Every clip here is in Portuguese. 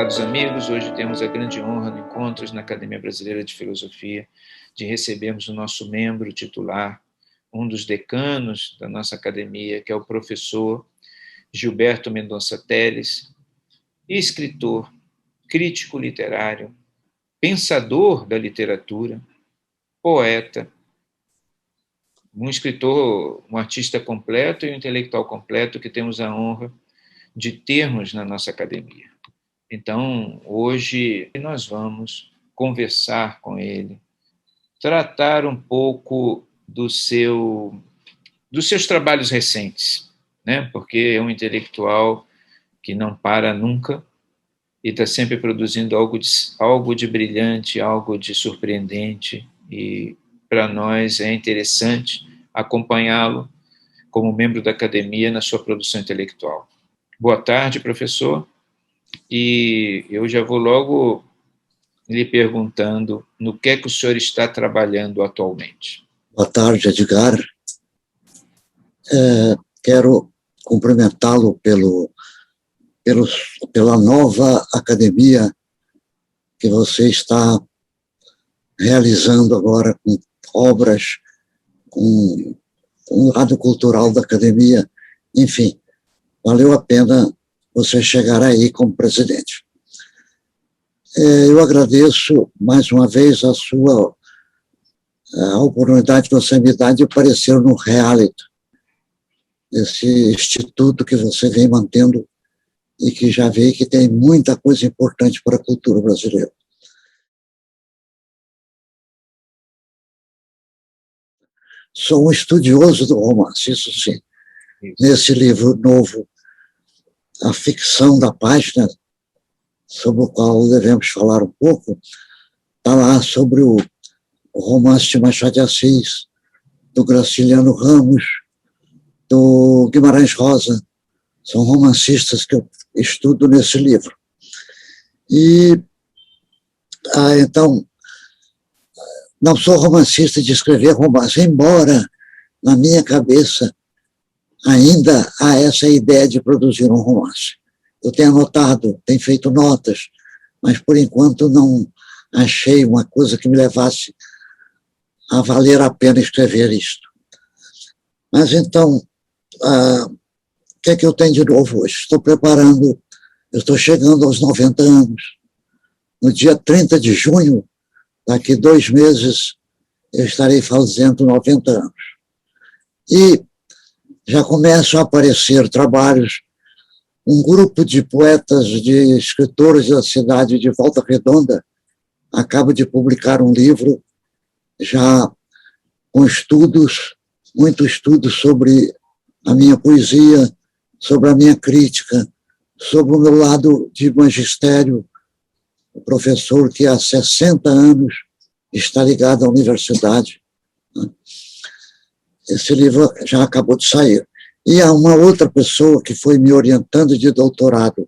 Prezados amigos, hoje temos a grande honra no Encontros na Academia Brasileira de Filosofia de recebermos o nosso membro titular, um dos decanos da nossa academia, que é o professor Gilberto Mendonça Telles, escritor, crítico literário, pensador da literatura, poeta, um escritor, um artista completo e um intelectual completo que temos a honra de termos na nossa academia. Então, hoje nós vamos conversar com ele, tratar um pouco dos seus trabalhos recentes, né? Porque é um intelectual que não para nunca e está sempre produzindo algo de brilhante, algo de surpreendente, e para nós é interessante acompanhá-lo como membro da academia na sua produção intelectual. Boa tarde, professor. E eu já vou logo lhe perguntando no que é que o senhor está trabalhando atualmente. Boa tarde, Edgar. Quero cumprimentá-lo pela nova academia que você está realizando agora, com obras, com o lado cultural da academia. Enfim, valeu a pena você chegar aí como presidente. Eu agradeço mais uma vez a oportunidade que você me dá de aparecer no reality, esse instituto que você vem mantendo e que já vê que tem muita coisa importante para a cultura brasileira. Sou um estudioso do romance, isso sim. Nesse livro novo, A Ficção da Página, sobre o qual devemos falar um pouco, está lá sobre o romance de Machado de Assis, do Graciliano Ramos, do Guimarães Rosa. São romancistas que eu estudo nesse livro. E, então, não sou romancista de escrever romance, embora na minha cabeça ainda há essa ideia de produzir um romance. Eu tenho anotado, tenho feito notas, mas por enquanto não achei uma coisa que me levasse a valer a pena escrever isto. Mas então, o que é que eu tenho de novo hoje? Eu estou chegando aos 90 anos. No dia 30 de junho, daqui 2 meses, eu estarei fazendo 90 anos. E já começam a aparecer trabalhos. Um grupo de poetas, de escritores da cidade de Volta Redonda acaba de publicar um livro já com estudos, muito estudos sobre a minha poesia, sobre a minha crítica, sobre o meu lado de magistério, o professor que há 60 anos está ligado à universidade. Esse livro já acabou de sair. E há uma outra pessoa que foi me orientando de doutorado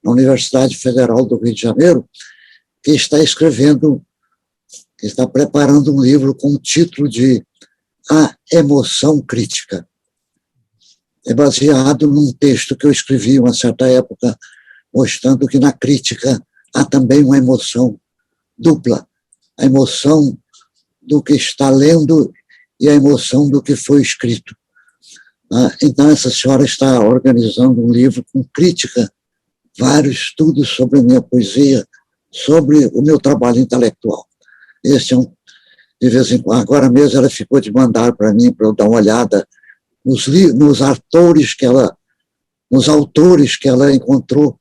na Universidade Federal do Rio de Janeiro, que está preparando um livro com o título de A Emoção Crítica. É baseado num texto que eu escrevi uma certa época, mostrando que na crítica há também uma emoção dupla, a emoção do que está lendo e a emoção do que foi escrito. Então, essa senhora está organizando um livro com crítica, vários estudos sobre a minha poesia, sobre o meu trabalho intelectual. Esse é de vez em quando, agora mesmo ela ficou de mandar para mim, para eu dar uma olhada nos autores que ela encontrou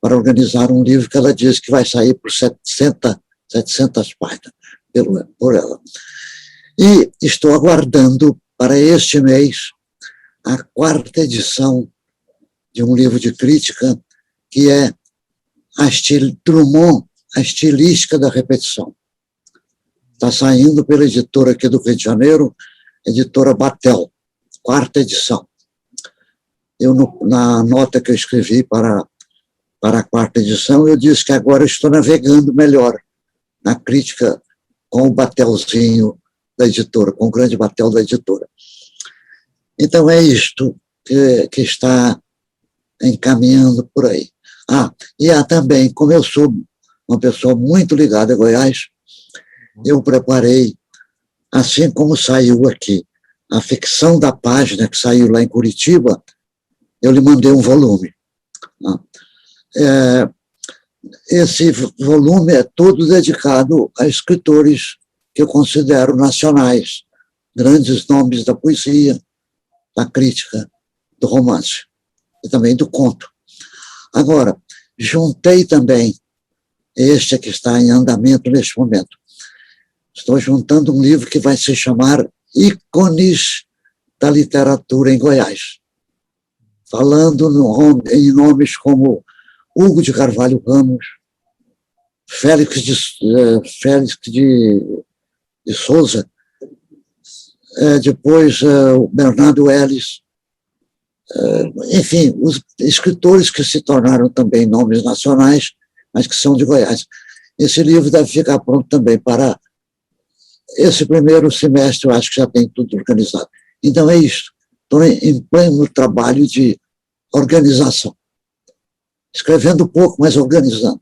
para organizar um livro que ela diz que vai sair por 700 páginas por ela. E estou aguardando para este mês a 4ª edição de um livro de crítica que é Drummond, A Estilística da Repetição. Está saindo pela editora aqui do Rio de Janeiro, editora Batel, 4ª edição. Eu, na nota que eu escrevi para a 4ª edição, eu disse que agora estou navegando melhor na crítica com o Batelzinho da editora, com o grande Batel da editora. Então é isto que está encaminhando por aí. E há também, como eu sou uma pessoa muito ligada a Goiás, eu preparei, assim como saiu aqui, a ficção da página, que saiu lá em Curitiba, eu lhe mandei um volume. Esse volume é todo dedicado a escritores que eu considero nacionais, grandes nomes da poesia, da crítica, do romance e também do conto. Agora, juntei também este que está em andamento neste momento. Estou juntando um livro que vai se chamar Ícones da Literatura em Goiás, falando em nomes como Hugo de Carvalho Ramos, Félix de Souza, depois o Bernardo Ellis, enfim, os escritores que se tornaram também nomes nacionais, mas que são de Goiás. Esse livro deve ficar pronto também para esse primeiro semestre, eu acho que já tem tudo organizado. Então é isso, estou em pleno trabalho de organização. Escrevendo pouco, mas organizando.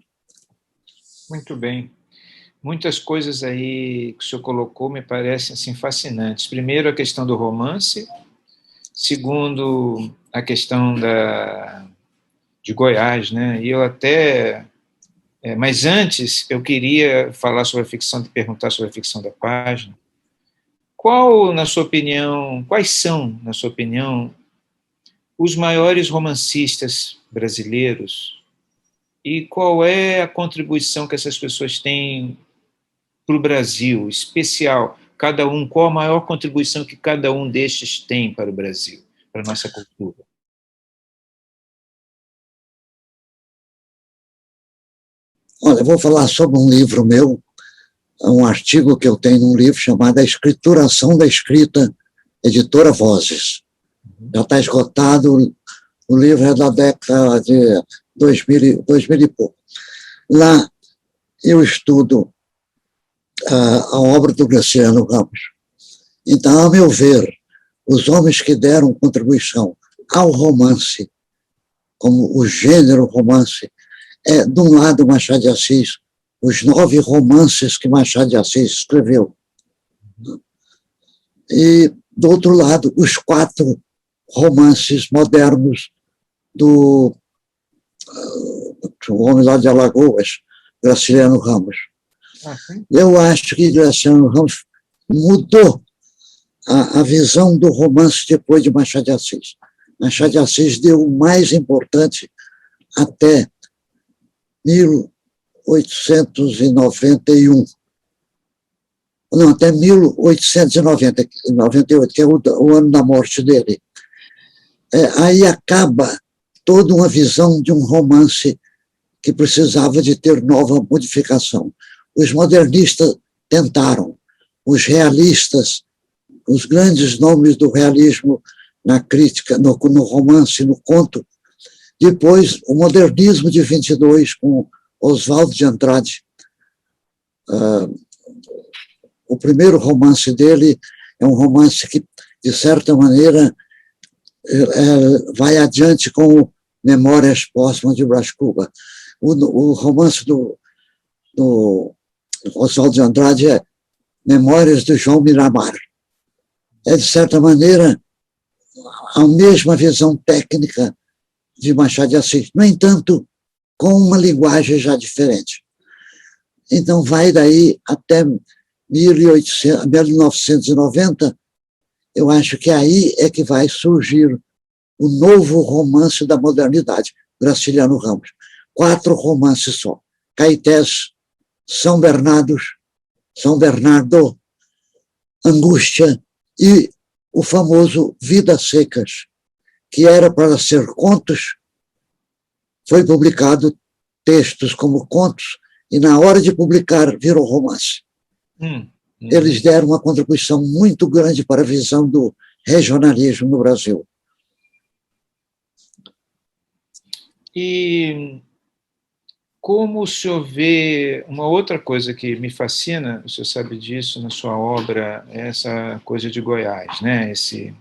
Muito bem. Muitas coisas aí que o senhor colocou me parecem assim, fascinantes. Primeiro, a questão do romance. Segundo, a questão de Goiás, né? E eu até... mas antes, eu queria falar sobre a ficção, perguntar sobre a ficção da página. Quais são, na sua opinião, os maiores romancistas brasileiros e qual é a contribuição que essas pessoas têm para o Brasil, especial, cada um, qual a maior contribuição que cada um destes tem para o Brasil, para a nossa cultura? Olha, eu vou falar sobre um livro meu, um artigo que eu tenho num livro chamado A Escrituração da Escrita, editora Vozes. Já está esgotado, o livro é da década de 2000 e pouco. Lá eu estudo a obra do Graciliano Ramos. Então, a meu ver, os homens que deram contribuição ao romance, como o gênero romance, de um lado Machado de Assis, os 9 romances que Machado de Assis escreveu, e, do outro lado, os 4 romances modernos do homem lá de Alagoas, Graciliano Ramos. Eu acho que Graciliano Ramos mudou a visão do romance depois de Machado de Assis. Machado de Assis deu o mais importante até 1891. Não, até 1898, que é o ano da morte dele. Aí acaba toda uma visão de um romance que precisava de ter nova modificação. Os modernistas tentaram, os realistas, os grandes nomes do realismo na crítica, no romance, no conto. Depois, o modernismo de 22, com Oswaldo de Andrade. O primeiro romance dele é um romance que, de certa maneira, vai adiante com Memórias Póstumas de Brás Cubas. O romance do Oswaldo de Andrade é Memórias de João Miramar. É, de certa maneira, a mesma visão técnica de Machado de Assis, no entanto, com uma linguagem já diferente. Então, vai daí até 1990, eu acho que aí é que vai surgir o novo romance da modernidade, Graciliano Ramos. 4 romances só, Caetés, São Bernardo, Angústia e o famoso Vidas Secas, que era para ser contos, foi publicado textos como contos, e na hora de publicar virou romance. Eles deram uma contribuição muito grande para a visão do regionalismo no Brasil. E como o senhor vê, uma outra coisa que me fascina, o senhor sabe disso na sua obra, é essa coisa de Goiás, né? Esse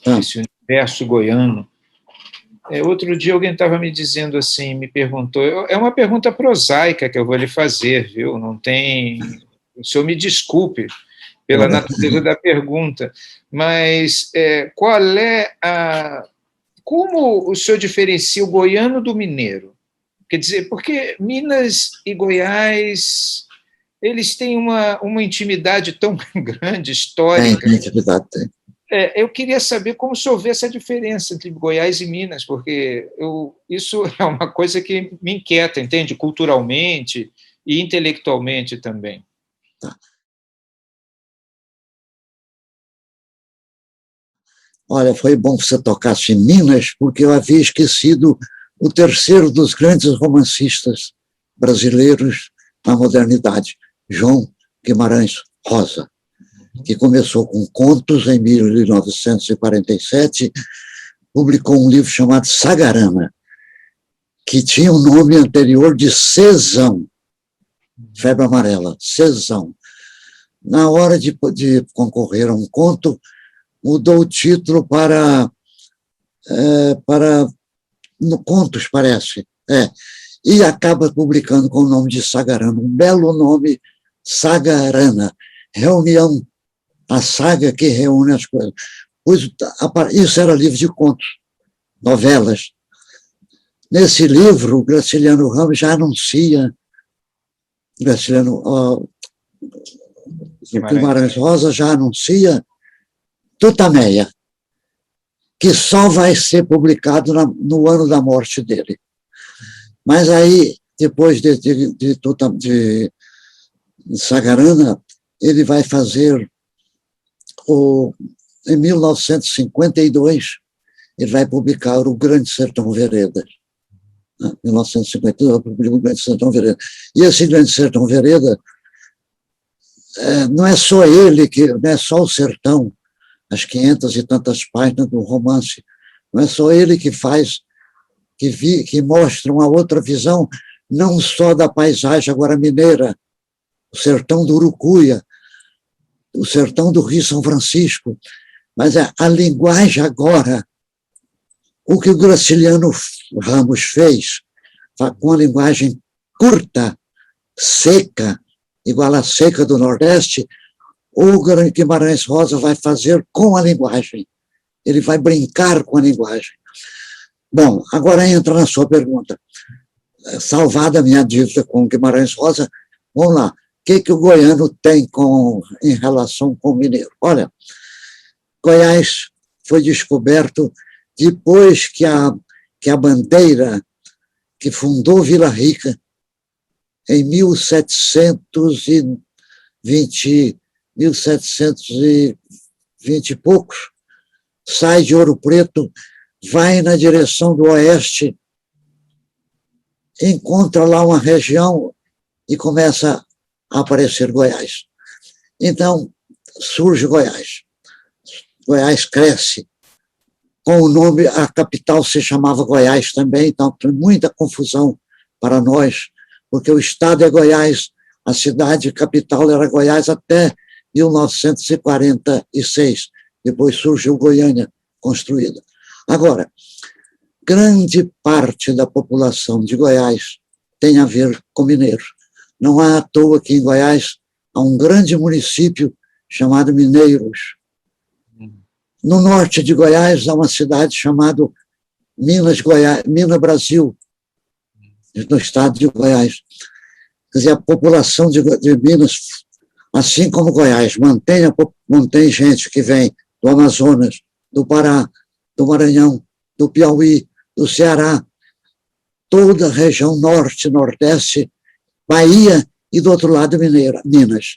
universo goiano. Outro dia alguém estava me dizendo assim, me perguntou, é uma pergunta prosaica que eu vou lhe fazer, viu? Não tem... O senhor me desculpe pela natureza da pergunta, mas qual é a... Como o senhor diferencia o goiano do mineiro? Quer dizer, porque Minas e Goiás, eles têm uma intimidade tão grande, histórica. Tem intimidade, tem. Eu queria saber como o senhor vê essa diferença entre Goiás e Minas, porque isso é uma coisa que me inquieta, entende? Culturalmente e intelectualmente também. Tá. Olha, foi bom que você tocasse em Minas, porque eu havia esquecido o terceiro dos grandes romancistas brasileiros na modernidade, João Guimarães Rosa, que começou com contos em 1947, publicou um livro chamado Sagarana, que tinha o nome anterior de Sezão, febre amarela, Sezão. Na hora de concorrer a um conto, mudou o título para no Contos, parece, e acaba publicando com o nome de Sagarana, um belo nome, Sagarana, reunião, a saga que reúne as coisas. Isso era livro de contos, novelas. Nesse livro, Graciliano Ramos já anuncia, Guimarães Rosa já anuncia Tutameia, que só vai ser publicado no ano da morte dele. Mas aí, depois de Sagarana, ele vai fazer, em 1952, ele vai publicar O Grande Sertão Veredas. Em 1952, ele publica O Grande Sertão Veredas. E esse Grande Sertão Veredas, não é só ele, não é só o sertão, as 500 e tantas páginas do romance, não é só ele que faz, que mostra uma outra visão, não só da paisagem agora mineira, o sertão do Urucuia, o sertão do Rio São Francisco, mas a linguagem agora, o que o Graciliano Ramos fez, com a linguagem curta, seca, igual à seca do Nordeste, o Guimarães Rosa vai fazer com a linguagem. Ele vai brincar com a linguagem. Bom, agora entra na sua pergunta. Salvada a minha dívida com o Guimarães Rosa, vamos lá. O que o goiano tem em relação com o mineiro? Olha, Goiás foi descoberto depois que a bandeira que fundou Vila Rica, em 1720 e poucos, sai de Ouro Preto, vai na direção do oeste, encontra lá uma região e começa a aparecer Goiás. Então, surge Goiás. Goiás cresce. Com o nome, a capital se chamava Goiás também, então tem muita confusão para nós, porque o estado é Goiás, a cidade capital era Goiás até 1946. Depois surgiu Goiânia construída. Agora, grande parte da população de Goiás tem a ver com mineiros. Não há à toa que em Goiás há um grande município chamado Mineiros. No norte de Goiás há uma cidade chamada Minas Brasil, no estado de Goiás. Quer dizer, a população de Minas, assim como Goiás, mantém gente que vem do Amazonas, do Pará, do Maranhão, do Piauí, do Ceará, toda a região norte, nordeste, Bahia e do outro lado Minas.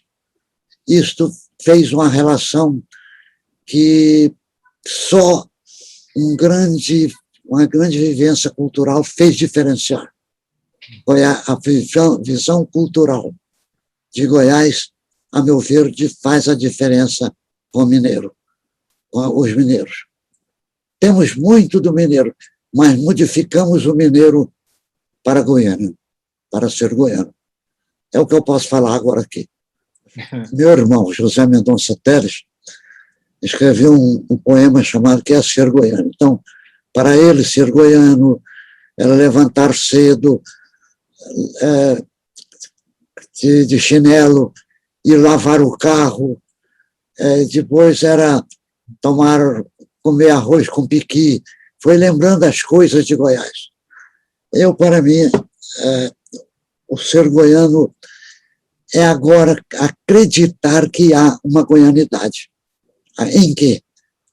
Isto fez uma relação que só uma grande vivência cultural fez diferenciar. A visão cultural de Goiás, a meu ver, faz a diferença com o mineiro, com os mineiros. Temos muito do mineiro, mas modificamos o mineiro para goiano, para ser goiano. É o que eu posso falar agora aqui. Meu irmão, José Mendonça Teles, escreveu um poema chamado Que é Ser Goiano. Então, Para ele, ser goiano era levantar cedo, de chinelo, e lavar o carro. Depois era comer arroz com piqui. Foi lembrando as coisas de Goiás. Para mim, o ser goiano é agora acreditar que há uma goianidade. Em quê?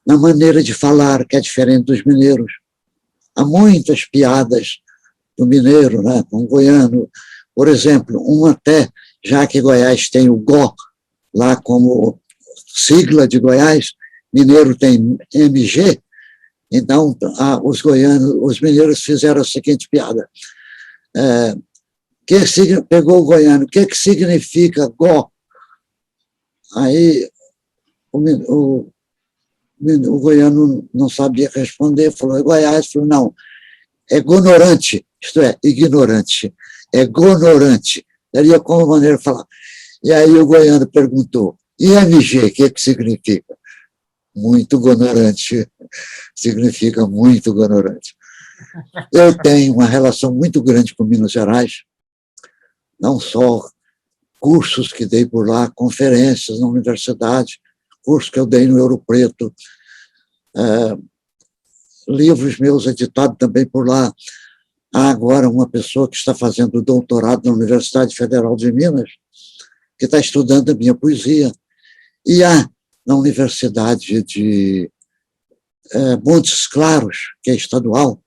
Na maneira de falar, que é diferente dos mineiros. Há muitas piadas do mineiro, né, com o goiano. Por exemplo, até, já que Goiás tem o Gó, lá como sigla de Goiás, mineiro tem MG, então os mineiros fizeram a seguinte piada. Pegou o goiano, o que significa Gó? Aí o goiano não sabia responder, falou, Goiás, falou, não, é gonorante, isto é, ignorante, é gonorante. Daria como maneira de falar. E aí o goiano perguntou, IMG, o que significa? Muito gonorante, significa muito gonorante. Eu tenho uma relação muito grande com Minas Gerais, não só cursos que dei por lá, conferências na universidade, cursos que eu dei no Ouro Preto, livros meus editados também por lá. Há agora uma pessoa que está fazendo doutorado na Universidade Federal de Minas, que está estudando a minha poesia. E há na Universidade de Montes Claros, que é estadual,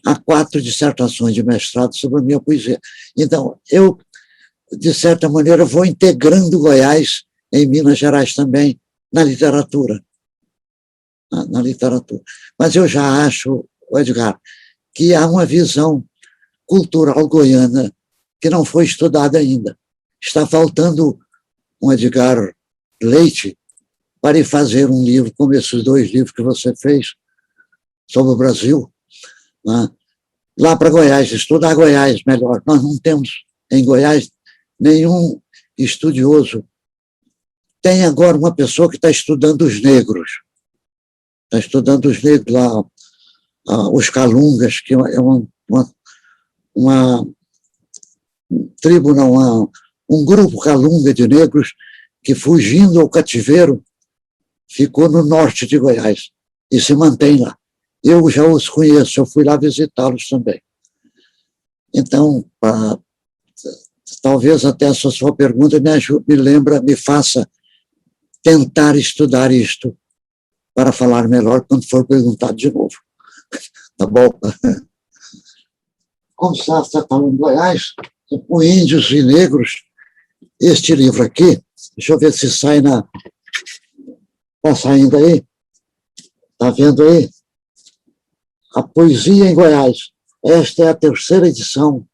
há 4 dissertações de mestrado sobre a minha poesia. Então, eu, de certa maneira, vou integrando Goiás em Minas Gerais também, na literatura. Na literatura. Mas eu já acho, Edgar, que há uma visão cultural goiana que não foi estudada ainda. Está faltando um Edgar Leite para ir fazer um livro, como esses 2 livros que você fez, sobre o Brasil, né? Lá para Goiás, estudar Goiás melhor. Nós não temos em Goiás nenhum estudioso. Tem agora uma pessoa que está estudando os negros. Está estudando os negros lá, os Calungas, que é uma tribo, não, um grupo Calunga de negros que, fugindo ao cativeiro, ficou no norte de Goiás e se mantém lá. Eu já os conheço, eu fui lá visitá-los também. Então, talvez até essa sua pergunta me faça tentar estudar isto para falar melhor quando for perguntado de novo. Tá bom? Como está falando em Goiás, com índios e negros, este livro aqui, deixa eu ver se sai na... Está saindo aí? Está vendo aí? A Poesia em Goiás. Esta é a 3ª edição.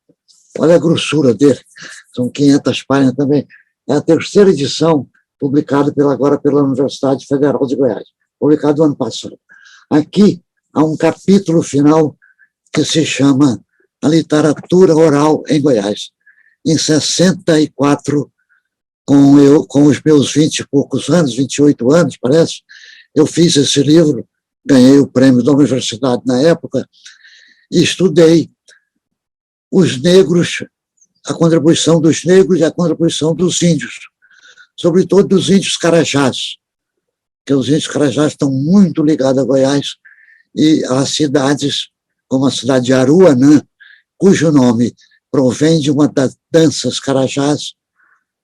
Olha a grossura dele. São 500 páginas também. É a 3ª edição, publicada agora pela Universidade Federal de Goiás. Publicado no ano passado. Aqui há um capítulo final que se chama A Literatura Oral em Goiás. Em 64, com os meus 20 e poucos anos, 28 anos, parece, eu fiz esse livro, ganhei o prêmio da universidade na época, e estudei os negros, a contribuição dos negros e a contribuição dos índios, sobretudo dos índios carajás, que os índios carajás estão muito ligados a Goiás e às cidades, como a cidade de Aruanã, cujo nome provém de uma das danças carajás.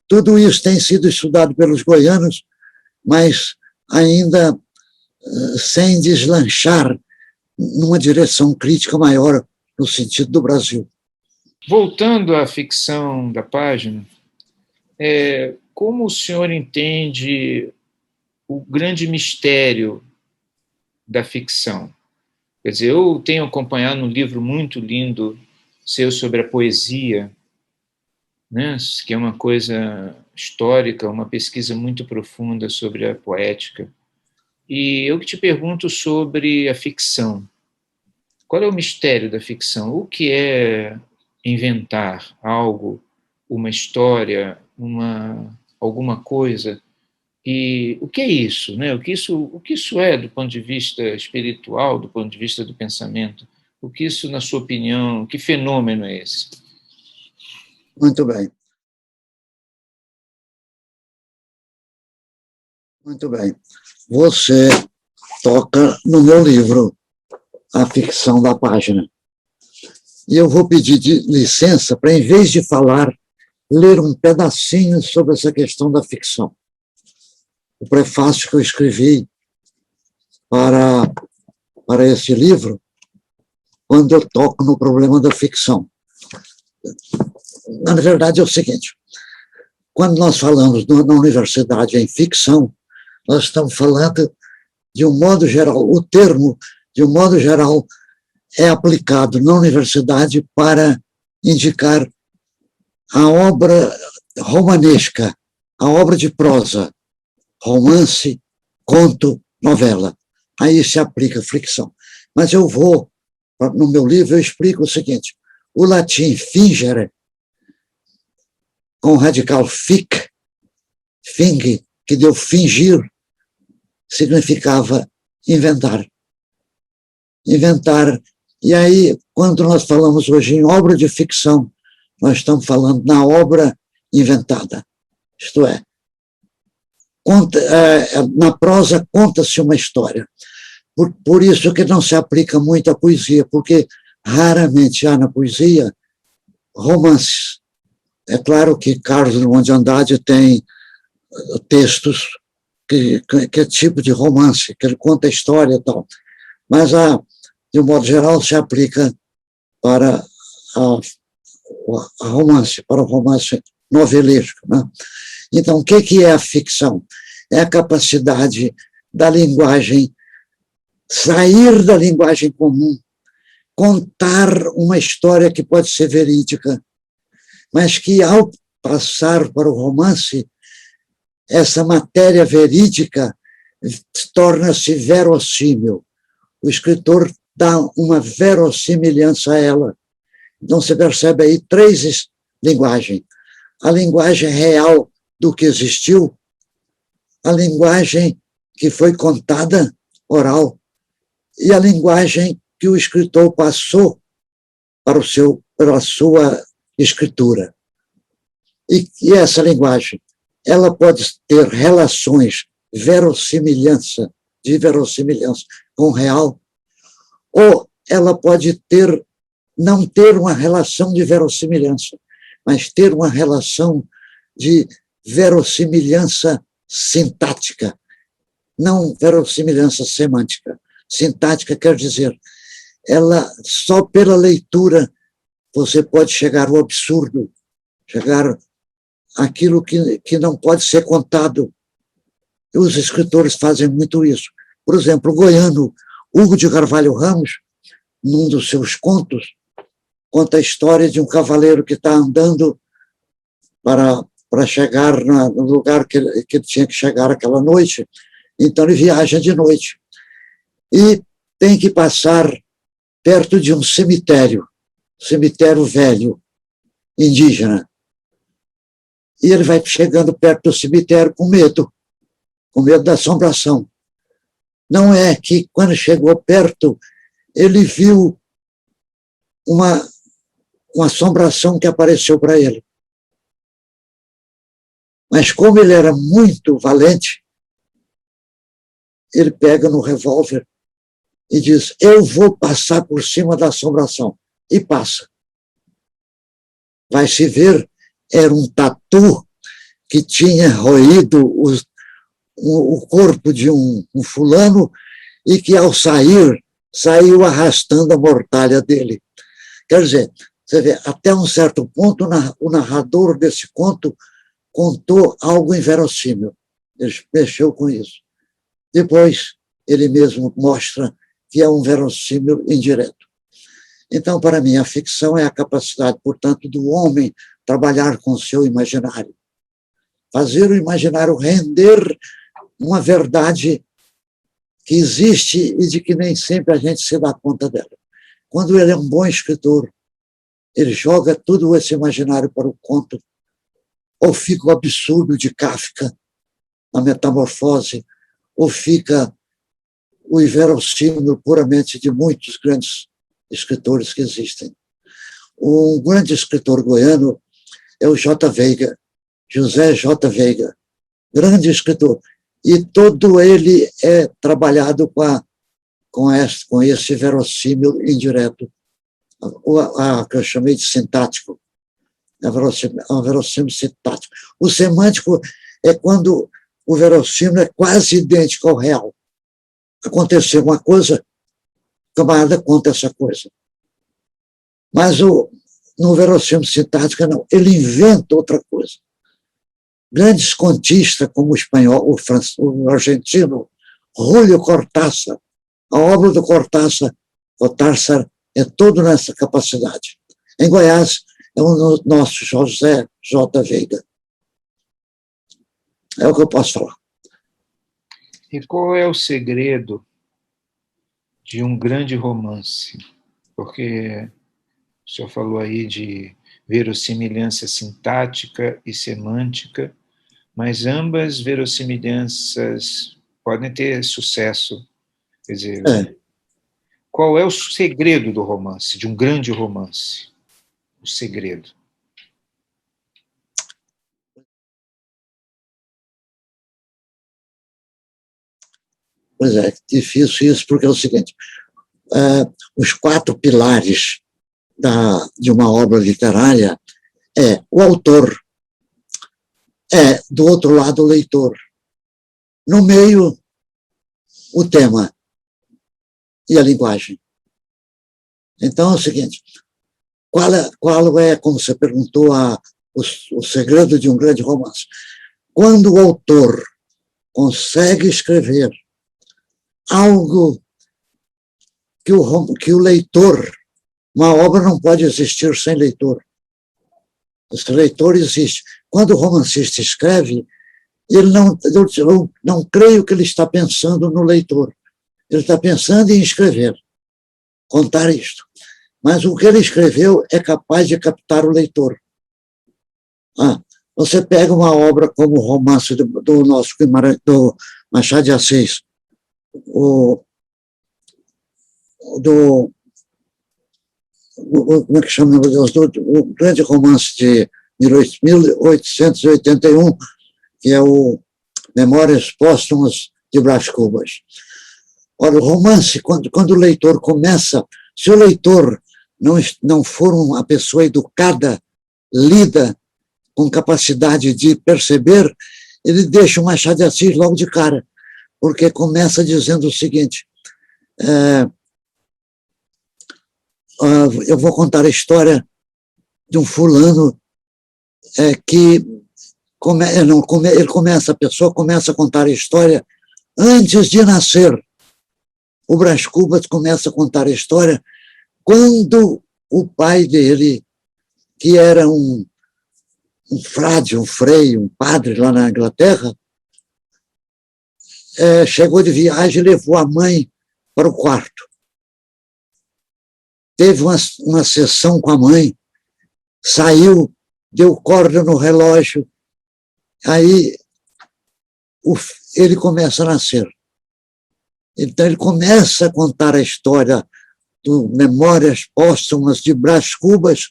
Tudo isso tem sido estudado pelos goianos, mas ainda sem deslanchar numa direção crítica maior no sentido do Brasil. Voltando à ficção da página, como o senhor entende o grande mistério da ficção? Quer dizer, eu tenho acompanhado um livro muito lindo seu sobre a poesia, né, que é uma coisa histórica, uma pesquisa muito profunda sobre a poética. E eu que te pergunto sobre a ficção. Qual é o mistério da ficção? O que é inventar algo, uma história, alguma coisa E o que é isso, né? O que isso é do ponto de vista espiritual, do ponto de vista do pensamento? O que isso, na sua opinião, que fenômeno é esse? Muito bem. Muito bem. Você toca no meu livro, A Ficção da Página. E eu vou pedir licença para, em vez de falar, ler um pedacinho sobre essa questão da ficção. O prefácio que eu escrevi para esse livro, quando eu toco no problema da ficção. Na verdade, é o seguinte: quando nós falamos na universidade em ficção, nós estamos falando, de um modo geral, o termo, de um modo geral, é aplicado na universidade para indicar a obra romanesca, a obra de prosa, romance, conto, novela. Aí se aplica ficção. Mas eu vou, no meu livro, eu explico o seguinte: o latim fingere, com o radical fic, fing, que deu fingir, significava inventar. Inventar. E aí, quando nós falamos hoje em obra de ficção, nós estamos falando na obra inventada. Isto é, na prosa conta-se uma história. Por isso que não se aplica muito à poesia, porque raramente há na poesia romances. É claro que Carlos Drummond de Andrade tem textos que é tipo de romance, que ele conta a história e tal, mas, de um modo geral, se aplica para a romance, para o romance novelesco, né? Então, o que é a ficção? É a capacidade da linguagem sair da linguagem comum, contar uma história que pode ser verídica, mas que, ao passar para o romance, essa matéria verídica torna-se verossímil. O escritor dá uma verossimilhança a ela. Então, você percebe aí três linguagens: a linguagem real do que existiu, a linguagem que foi contada, oral, e a linguagem que o escritor passou pela sua escritura. E essa linguagem, ela pode ter relações de verossimilhança com o real, ou ela pode não ter uma relação de verossimilhança, mas ter uma relação de verossimilhança sintática, não verossimilhança semântica. Sintática quer dizer, ela, só pela leitura, você pode chegar ao absurdo, chegar àquilo que não pode ser contado. E os escritores fazem muito isso. Por exemplo, o goiano Hugo de Carvalho Ramos, num dos seus contos, conta a história de um cavaleiro que está andando para chegar no lugar que ele tinha que chegar aquela noite. Então ele viaja de noite e tem que passar perto de um cemitério velho, indígena. E ele vai chegando perto do cemitério com medo da assombração. Não é que, quando chegou perto, ele viu uma assombração que apareceu para ele. Mas, como ele era muito valente, ele pega no revólver e diz: eu vou passar por cima da assombração. E passa. Vai se ver, era um tatu que tinha roído o corpo de um fulano e que, ao sair, saiu arrastando a mortalha dele. Quer dizer, você vê, até um certo ponto, o narrador desse conto contou algo inverossímil. Ele mexeu com isso. Depois, ele mesmo mostra que é um verossímil indireto. Então, para mim, a ficção é a capacidade, portanto, do homem trabalhar com o seu imaginário, fazer o imaginário render uma verdade que existe e de que nem sempre a gente se dá conta dela. Quando ele é um bom escritor, ele joga todo esse imaginário para o conto, ou fica o absurdo de Kafka, na metamorfose, ou fica o inverossímil puramente de muitos grandes escritores que existem. Um grande escritor goiano é o J. Veiga, José J. Veiga, grande escritor. E todo ele é trabalhado com esse verossímil indireto, que eu chamei de sintático, a verossímil sintático. O semântico é quando o verossímil é quase idêntico ao real. Aconteceu uma coisa, o camarada conta essa coisa. Mas no verossímil sintático, não, ele inventa outra coisa. Grandes contistas, como o espanhol, o argentino, Julio Cortázar, a obra do Cortázar é toda nessa capacidade. Em Goiás, é o nosso José J. Veiga. É o que eu posso falar. E qual é o segredo de um grande romance? Porque o senhor falou aí de verossimilhança sintática e semântica, mas ambas verossimilhanças podem ter sucesso. Quer dizer, qual é o segredo do romance, de um grande romance? O segredo. Pois é, difícil isso, porque é o seguinte, os 4 pilares de uma obra literária é o autor, do outro lado, o leitor. No meio, o tema e a linguagem. Então, é o seguinte, qual é, como você perguntou, o segredo de um grande romance? Quando o autor consegue escrever algo que o leitor, uma obra não pode existir sem leitor. Esse leitor existe. Quando o romancista escreve, eu não creio que ele está pensando no leitor. Ele está pensando em escrever, contar isto. Mas o que ele escreveu é capaz de captar o leitor. Você pega uma obra como o romance do nosso do Machado de Assis, como é que chama, meu Deus, o grande romance de 1881, que é o Memórias Póstumas de Brás Cubas. Olha, o romance, quando o leitor começa, se o leitor não for uma pessoa educada, lida, com capacidade de perceber, ele deixa o Machado de Assis logo de cara, porque começa dizendo o seguinte, eu vou contar a história de um fulano que a pessoa começa a contar a história antes de nascer. O Brás Cubas começa a contar a história quando o pai dele, que era um frade, um frei, um padre lá na Inglaterra, chegou de viagem e levou a mãe para o quarto. Teve uma sessão com a mãe, saiu, deu corda no relógio, aí ele começa a nascer. Então ele começa a contar a história do Memórias Póstumas de Brás Cubas,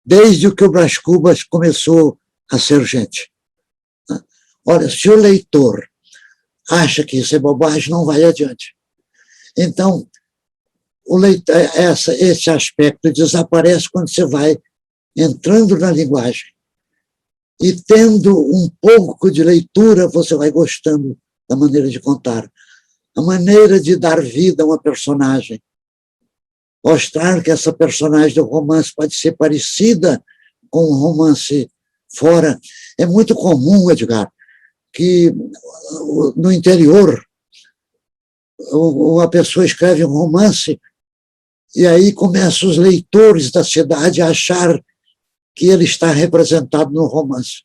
desde que o Brás Cubas começou a ser gente. Olha, se o leitor acha que isso é bobagem, não vai adiante. Então, esse aspecto desaparece quando você vai entrando na linguagem. E tendo um pouco de leitura, você vai gostando da maneira de contar. A maneira de dar vida a uma personagem. Mostrar que essa personagem do romance pode ser parecida com um romance fora. É muito comum, Edgar, que no interior uma pessoa escreve um romance e aí começam os leitores da cidade a achar que ele está representado no romance.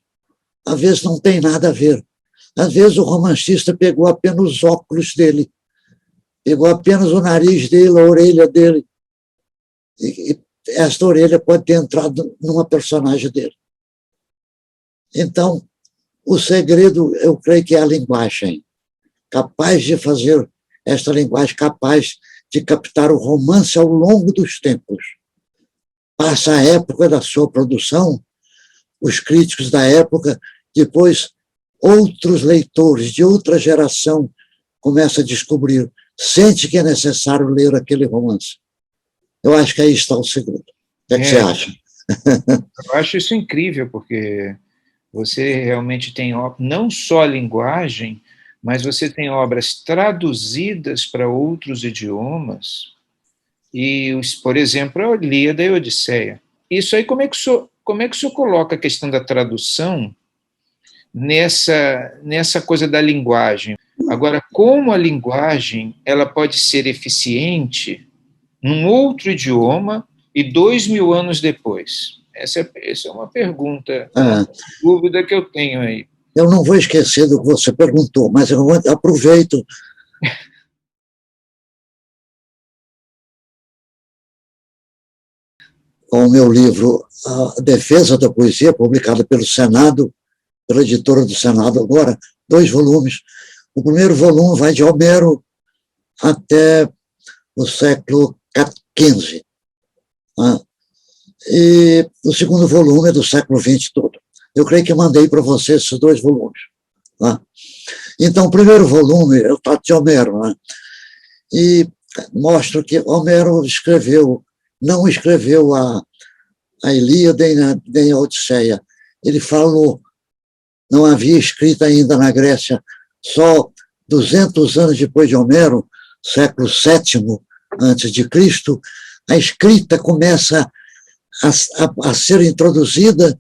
Às vezes não tem nada a ver. Às vezes o romancista pegou apenas os óculos dele, pegou apenas o nariz dele, a orelha dele, e esta orelha pode ter entrado numa personagem dele. Então, O segredo, eu creio que é a linguagem, capaz de fazer esta linguagem capaz de captar o romance ao longo dos tempos. Passa a época da sua produção, os críticos da época, depois outros leitores de outra geração começam a descobrir, sente que é necessário ler aquele romance. Eu acho que aí está o segredo. O que é que você acha? Eu acho isso incrível, porque você realmente tem não só a linguagem, mas você tem obras traduzidas para outros idiomas, e, por exemplo, a Ilíada e a Odisseia. Isso aí, como é que o senhor coloca a questão da tradução nessa coisa da linguagem? Agora, como a linguagem ela pode ser eficiente num outro idioma e 2000 anos depois? Essa é uma pergunta, uma dúvida que eu tenho aí. Eu não vou esquecer do que você perguntou, mas eu aproveito. Com o meu livro A Defesa da Poesia, publicado pelo Senado, pela editora do Senado agora, 2 volumes. O primeiro volume vai de Homero até o século XV. E o segundo volume é do século XX todo. Eu creio que mandei para você esses 2 volumes. Então, o primeiro volume é o Trato de Homero, e mostra que Homero não escreveu a Ilíada nem a Odisseia. Ele falou, não havia escrita ainda na Grécia, só 200 anos depois de Homero, século VII antes de Cristo, a escrita começa a ser introduzida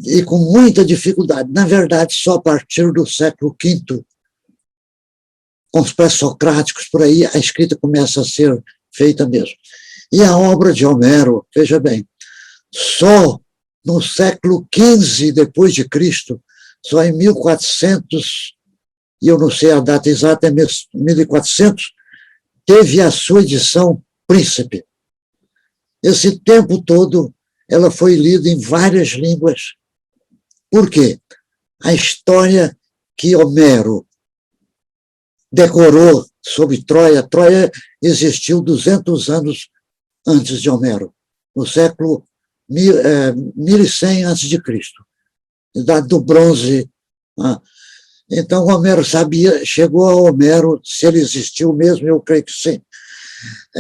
e com muita dificuldade. Na verdade, só a partir do século V, com os pré-socráticos por aí, a escrita começa a ser feita mesmo. E a obra de Homero, veja bem, só no século XV depois de Cristo, só em 1400, e eu não sei a data exata, é 1400, teve a sua edição Príncipe. Esse tempo todo, ela foi lida em várias línguas. Por quê? A história que Homero decorou sobre Troia existiu 200 anos antes de Homero, no século 1100 a.C., idade do bronze. Então, Homero sabia, chegou a Homero, se ele existiu mesmo, eu creio que sim,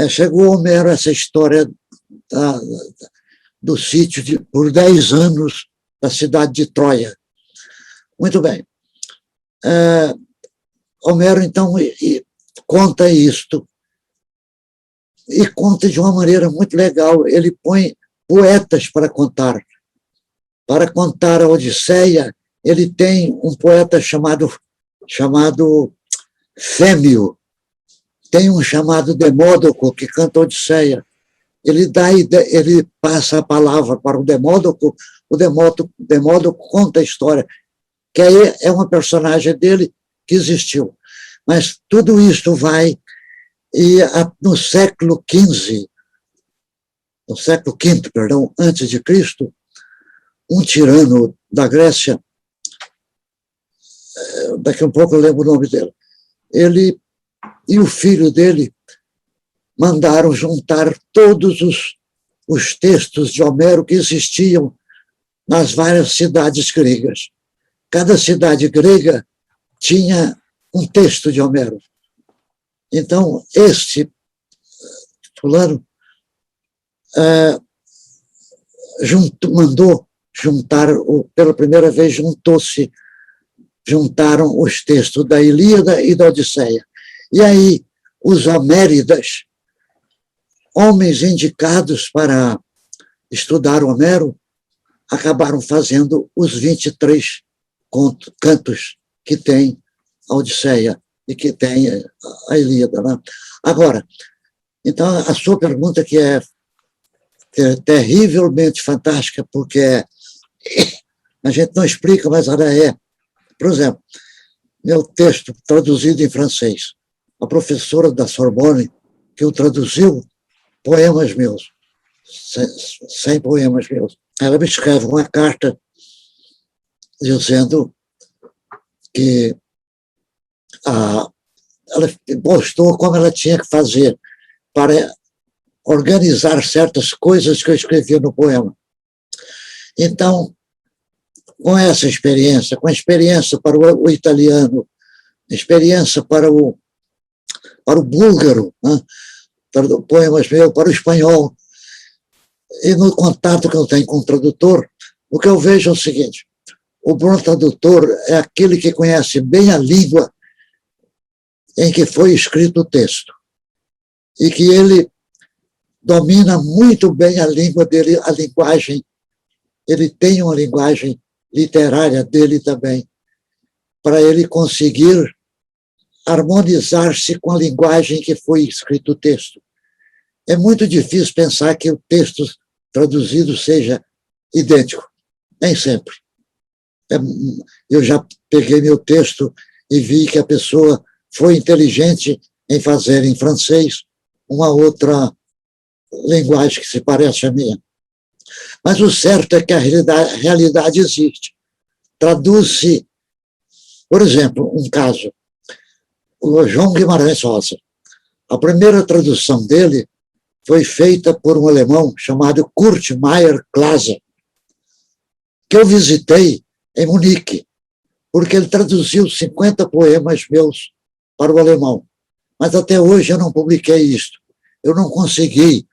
chegou a Homero essa história do sítio por 10 anos da cidade de Troia. Muito bem. Homero, então, conta isto, e conta de uma maneira muito legal. Ele põe poetas para contar. Para contar a Odisseia, ele tem um poeta chamado Fêmio, tem um chamado Demódoco, que canta a Odisseia. Ele passa a palavra para o Demódoco conta a história, que aí é uma personagem dele que existiu. Mas tudo isso vai, e no século XV, antes de Cristo, um tirano da Grécia, daqui a um pouco eu lembro o nome dele, ele e o filho dele mandaram juntar todos os textos de Homero que existiam nas várias cidades gregas. Cada cidade grega tinha um texto de Homero. Então, este fulano mandou juntar, pela primeira vez juntaram os textos da Ilíada e da Odisseia. E aí, os Homéridas, homens indicados para estudar Homero, acabaram fazendo os 23 cantos que tem a Odisseia e que tem a Ilíada. Agora, então, a sua pergunta que é terrivelmente fantástica, porque a gente não explica, mas ela é. Por exemplo, meu texto traduzido em francês, a professora da Sorbonne, que o traduziu, poemas meus, 100 poemas meus. Ela me escreve uma carta dizendo que ela mostrou como ela tinha que fazer para organizar certas coisas que eu escrevia no poema. Então, com essa experiência, com a experiência para o italiano, experiência para o búlgaro, né, para poemas meus, para o espanhol, e no contato que eu tenho com o tradutor, o que eu vejo é o seguinte: o bom tradutor é aquele que conhece bem a língua em que foi escrito o texto, e que ele domina muito bem a língua dele, a linguagem, ele tem uma linguagem literária dele também, para ele conseguir harmonizar-se com a linguagem que foi escrito o texto. É muito difícil pensar que o texto traduzido seja idêntico, nem sempre. Eu já peguei meu texto e vi que a pessoa foi inteligente em fazer em francês uma outra linguagem que se parece à minha. Mas o certo é que a realidade existe. Traduz-se, por exemplo, um caso, o João Guimarães Rosa. A primeira tradução dele foi feita por um alemão chamado Kurt Meyer Klase, que eu visitei em Munique, porque ele traduziu 50 poemas meus para o alemão. Mas até hoje eu não publiquei isto. Eu não consegui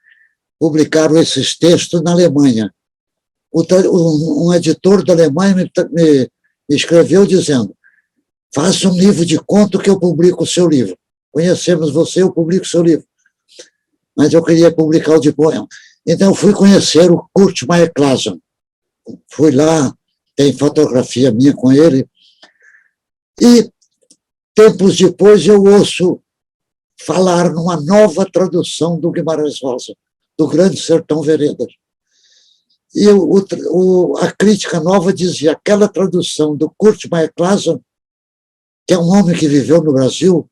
publicar esses textos na Alemanha. Um editor da Alemanha me escreveu dizendo: faça um livro de conto que eu publico o seu livro. Conhecemos você, eu publico o seu livro. Mas eu queria publicar o de poema. Então eu fui conhecer o Kurt Meyer Klase. Fui lá, tem fotografia minha com ele, e tempos depois eu ouço falar numa nova tradução do Guimarães Rosa, do Grande Sertão Veredas. E a crítica nova dizia: aquela tradução do Kurt Meyer Klase, que é um homem que viveu no Brasil,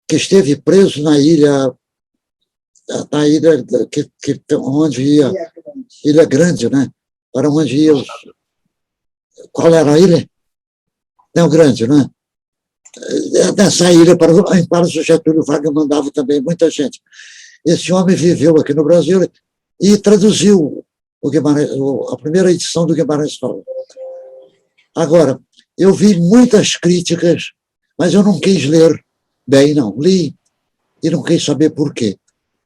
que esteve preso na ilha onde ia, Ilha Grande, né? Para onde ia. Qual era a ilha? Não, Grande, né? Nessa ilha, para o Getúlio Vargas mandava também muita gente. Esse homem viveu aqui no Brasil e traduziu a primeira edição do Guimarães Rosa. Agora, eu vi muitas críticas, mas eu não quis ler bem, não. Li e não quis saber por quê.